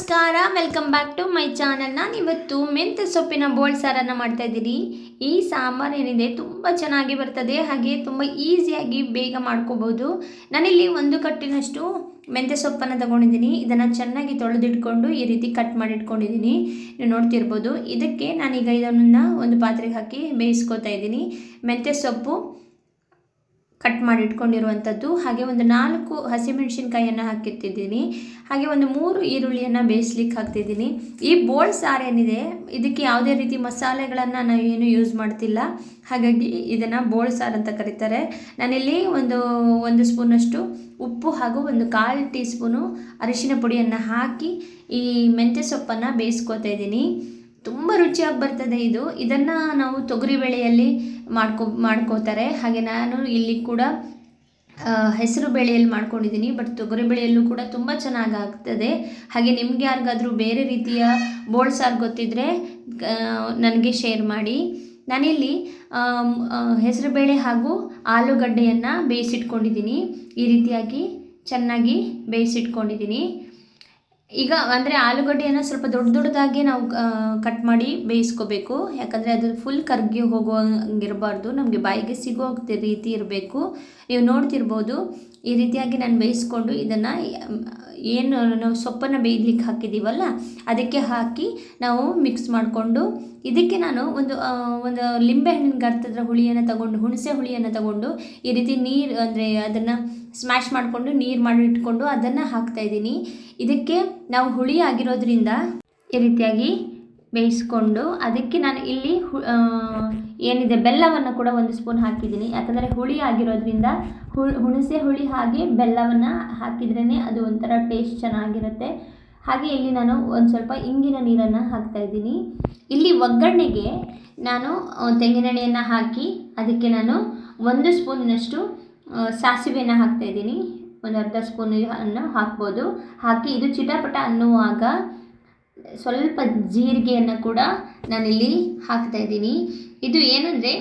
ನಮಸ್ಕಾರ, welcome back to my channel. ನಾನಿವತ್ತು ಮೆಂತ್ಯ ಸೊಪ್ಪಿನ ಬೋಳ್ ಸಾರನ್ನು ಮಾಡ್ತಾ ಇದ್ದೀನಿ. ಈ ಸಾಂಬಾರು ಏನಿದೆ ತುಂಬ ಚೆನ್ನಾಗಿ ಬರ್ತದೆ, ಹಾಗೆ ತುಂಬ ಈಸಿಯಾಗಿ ಬೇಗ ಮಾಡ್ಕೋಬೋದು. ನಾನಿಲ್ಲಿ 1 ಕಟ್ಟಿನಷ್ಟು ಮೆಂತ್ಯ ಸೊಪ್ಪನ್ನು ತಗೊಂಡಿದ್ದೀನಿ. ಇದನ್ನು ಚೆನ್ನಾಗಿ ತೊಳೆದಿಟ್ಕೊಂಡು ಈ ರೀತಿ ಕಟ್ ಮಾಡಿ ಇಟ್ಕೊಂಡಿದ್ದೀನಿ. ನೀವು ನೋಡ್ತಿರ್ಬೋದು. ಇದಕ್ಕೆ ನಾನೀಗ ಇದನ್ನು ಒಂದು ಪಾತ್ರೆಗೆ ಹಾಕಿ ಬೇಯಿಸ್ಕೊತಾ ಇದ್ದೀನಿ. ಮೆಂತ್ಯ ಸೊಪ್ಪು ಕಟ್ ಮಾಡಿ ಇಟ್ಕೊಂಡಿರುವಂಥದ್ದು, ಹಾಗೆ ಒಂದು 4 ಹಸಿಮೆಣಸಿನ್ಕಾಯಿಯನ್ನು ಹಾಕಿಟ್ಟಿದ್ದೀನಿ, ಹಾಗೆ ಒಂದು 3 ಈರುಳ್ಳಿಯನ್ನು ಬೇಯಿಸ್ಲಿಕ್ಕೆ ಹಾಕ್ತಿದ್ದೀನಿ. ಈ ಬೋಳ್ ಸಾರು ಏನಿದೆ ಇದಕ್ಕೆ ಯಾವುದೇ ರೀತಿ ಮಸಾಲೆಗಳನ್ನು ನಾವು ಏನು ಯೂಸ್ ಮಾಡ್ತಿಲ್ಲ, ಹಾಗಾಗಿ ಇದನ್ನು ಬೋಳ್ ಸಾರು ಅಂತ ಕರೀತಾರೆ. ನಾನಿಲ್ಲಿ ಒಂದು ಸ್ಪೂನಷ್ಟು ಉಪ್ಪು ಹಾಗೂ 1/4 ಟೀ ಸ್ಪೂನು ಅರಿಶಿನ ಪುಡಿಯನ್ನು ಹಾಕಿ ಈ ಮೆಂತ್ಯ ಸೊಪ್ಪನ್ನು ಬೇಯಿಸ್ಕೊತಾ ಇದ್ದೀನಿ. ತುಂಬ ರುಚಿಯಾಗಿ ಬರ್ತದೆ ಇದನ್ನು ನಾವು ತೊಗರಿಬೇಳೆಯಲ್ಲಿ ಮಾಡ್ಕೋತಾರೆ. ಹಾಗೆ ನಾನು ಇಲ್ಲಿ ಕೂಡ ಹೆಸರು ಬೇಳೆಯಲ್ಲಿ ಮಾಡ್ಕೊಂಡಿದ್ದೀನಿ, ಬಟ್ ತೊಗರಿಬೇಳೆಯಲ್ಲೂ ಕೂಡ ತುಂಬ ಚೆನ್ನಾಗಿ ಆಗ್ತದೆ. ಹಾಗೆ ನಿಮ್ಗೆ ಯಾರಿಗಾದರೂ ಬೇರೆ ರೀತಿಯ ಬೋಳ್ ಸಾರು ಗೊತ್ತಿದ್ದರೆ ನನಗೆ ಶೇರ್ ಮಾಡಿ. ನಾನಿಲ್ಲಿ ಹೆಸರುಬೇಳೆ ಹಾಗೂ ಆಲೂಗಡ್ಡೆಯನ್ನು ಬೇಯಿಸಿಟ್ಕೊಂಡಿದ್ದೀನಿ. ಈ ರೀತಿಯಾಗಿ ಚೆನ್ನಾಗಿ ಬೇಯಿಸಿಟ್ಕೊಂಡಿದ್ದೀನಿ. ಈಗ ಅಂದರೆ ಆಲೂಗಡ್ಡೆಯನ್ನು ಸ್ವಲ್ಪ ದೊಡ್ಡದಾಗಿ ನಾವು ಕಟ್ ಮಾಡಿ ಬೇಯಿಸ್ಕೋಬೇಕು, ಯಾಕಂದರೆ ಅದು ಫುಲ್ ಕರ್ಗಿ ಹೋಗುವಂಗಿರಬಾರ್ದು, ನಮಗೆ ಬಾಯಿಗೆ ಸಿಗೋ ರೀತಿ ಇರಬೇಕು. ನೀವು ನೋಡ್ತಿರ್ಬೋದು. ಈ ರೀತಿಯಾಗಿ ನಾನು ಬೇಯಿಸ್ಕೊಂಡು ಇದನ್ನು ಏನು ನಾವು ಸೊಪ್ಪನ್ನು ಬೇಯಲಿಕ್ಕೆ ಹಾಕಿದ್ದೀವಲ್ಲ ಅದಕ್ಕೆ ಹಾಕಿ ನಾವು ಮಿಕ್ಸ್ ಮಾಡಿಕೊಂಡು, ಇದಕ್ಕೆ ನಾನು ಒಂದು ಲಿಂಬೆಹಣ್ಣಿನ ಗಾತ್ರದ ಹುಣಸೆ ಹುಳಿಯನ್ನು ತಗೊಂಡು ಈ ರೀತಿ ನೀರು ಅಂದರೆ ಅದನ್ನು ಸ್ಮ್ಯಾಶ್ ಮಾಡಿಕೊಂಡು ನೀರು ಮಾಡಿ ಇಟ್ಕೊಂಡು ಅದನ್ನು ಹಾಕ್ತಾಯಿದ್ದೀನಿ. ಇದಕ್ಕೆ ನಾವು ಹುಳಿ ಆಗಿರೋದ್ರಿಂದ ಈ ರೀತಿಯಾಗಿ ಬೇಯಿಸ್ಕೊಂಡು ಅದಕ್ಕೆ ನಾನು ಇಲ್ಲಿ ಏನಿದೆ ಬೆಲ್ಲವನ್ನು ಕೂಡ 1 ಸ್ಪೂನ್ ಹಾಕಿದ್ದೀನಿ, ಯಾಕಂದರೆ ಹುಳಿ ಆಗಿರೋದ್ರಿಂದ ಹುಣಸೆ ಹುಳಿ ಹಾಗೆ ಬೆಲ್ಲವನ್ನು ಹಾಕಿದ್ರೇ ಅದು ಒಂಥರ ಟೇಸ್ಟ್ ಚೆನ್ನಾಗಿರುತ್ತೆ. ಹಾಗೆ ಇಲ್ಲಿ ನಾನು ಒಂದು ಸ್ವಲ್ಪ ಇಂಗಿನ ನೀರನ್ನು ಹಾಕ್ತಾಯಿದ್ದೀನಿ. ಇಲ್ಲಿ ಒಗ್ಗರಣೆಗೆ ನಾನು ತೆಂಗಿನೆಣ್ಣೆಯನ್ನು ಹಾಕಿ ಅದಕ್ಕೆ ನಾನು 1 ಸ್ಪೂನಿನಷ್ಟು ಸಾಸಿವೆಯನ್ನು ಹಾಕ್ತಾಯಿದ್ದೀನಿ. ಒಂದು ಅರ್ಧ ಸ್ಪೂನನ್ನು ಹಾಕ್ಬೋದು. ಹಾಕಿ ಇದು ಚಿಟಪಟ ಅನ್ನುವಾಗ ಸ್ವಲ್ಪ ಜೀರಿಗೆಯನ್ನು ಕೂಡ ನಾನಿಲ್ಲಿ ಹಾಕ್ತಾಯಿದ್ದೀನಿ. ಇದು ಏನಂದರೆ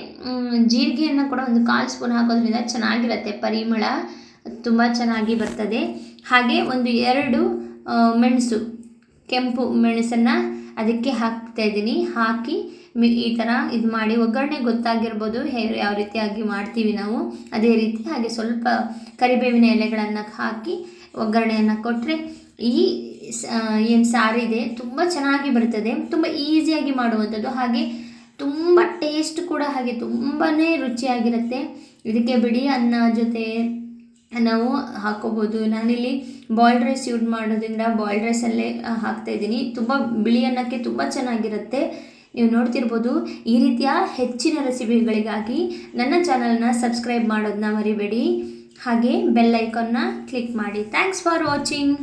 ಜೀರಿಗೆಯನ್ನು ಕೂಡ 1/4 ಸ್ಪೂನ್ ಹಾಕೋದ್ರಿಂದ ಚೆನ್ನಾಗಿರುತ್ತೆ, ಪರಿಮಳ ತುಂಬ ಚೆನ್ನಾಗಿ ಬರ್ತದೆ. ಹಾಗೆ 2 ಮೆಣಸು, ಕೆಂಪು ಮೆಣಸನ್ನು ಅದಕ್ಕೆ ಹಾಕ್ತಾಯಿದ್ದೀನಿ. ಹಾಕಿ ಈ ಥರ ಇದು ಮಾಡಿ ಒಗ್ಗರಣೆ ಗೊತ್ತಾಗಿರ್ಬೋದು ಯಾವ ರೀತಿಯಾಗಿ ಮಾಡ್ತೀವಿ ನಾವು ಅದೇ ರೀತಿ. ಹಾಗೆ ಸ್ವಲ್ಪ ಕರಿಬೇವಿನ ಎಲೆಗಳನ್ನು ಹಾಕಿ ಒಗ್ಗರಣೆಯನ್ನು ಕೊಟ್ಟರೆ ಈ ಏನು ಸಾರಿದೆ ತುಂಬ ಚೆನ್ನಾಗಿ ಬರ್ತದೆ. ತುಂಬ ಈಸಿಯಾಗಿ ಮಾಡುವಂಥದ್ದು, ಹಾಗೆ ತುಂಬ ಟೇಸ್ಟ್ ಕೂಡ ಹಾಗೆ ತುಂಬಾ ರುಚಿಯಾಗಿರುತ್ತೆ. ಇದಕ್ಕೆ ಬಿಡಿ ಅನ್ನ ಜೊತೆ ನಾವು ಹಾಕ್ಕೋಬೋದು. ನಾನಿಲ್ಲಿ ಬಾಯ್ಲ್ಡ್ ರೈಸ್ ಯೂಸ್ ಮಾಡೋದ್ರಿಂದ ಬಾಯ್ಲ್ಡ್ ರೈಸಲ್ಲೇ ಹಾಕ್ತಾಯಿದ್ದೀನಿ. ತುಂಬ ಬಿಳಿ ಅನ್ನಕ್ಕೆ ತುಂಬ ಚೆನ್ನಾಗಿರುತ್ತೆ. ನೀವು ನೋಡ್ತಿರ್ಬೋದು. ಈ ರೀತಿಯ ಹೆಚ್ಚಿನ ರೆಸಿಪಿಗಳಿಗಾಗಿ ನನ್ನ ಚಾನಲ್ನ ಸಬ್ಸ್ಕ್ರೈಬ್ ಮಾಡೋದನ್ನ ಮರಿಬೇಡಿ, ಹಾಗೆ ಬೆಲ್ ಐಕಾನ್ನ ಕ್ಲಿಕ್ ಮಾಡಿ. Thanks for watching.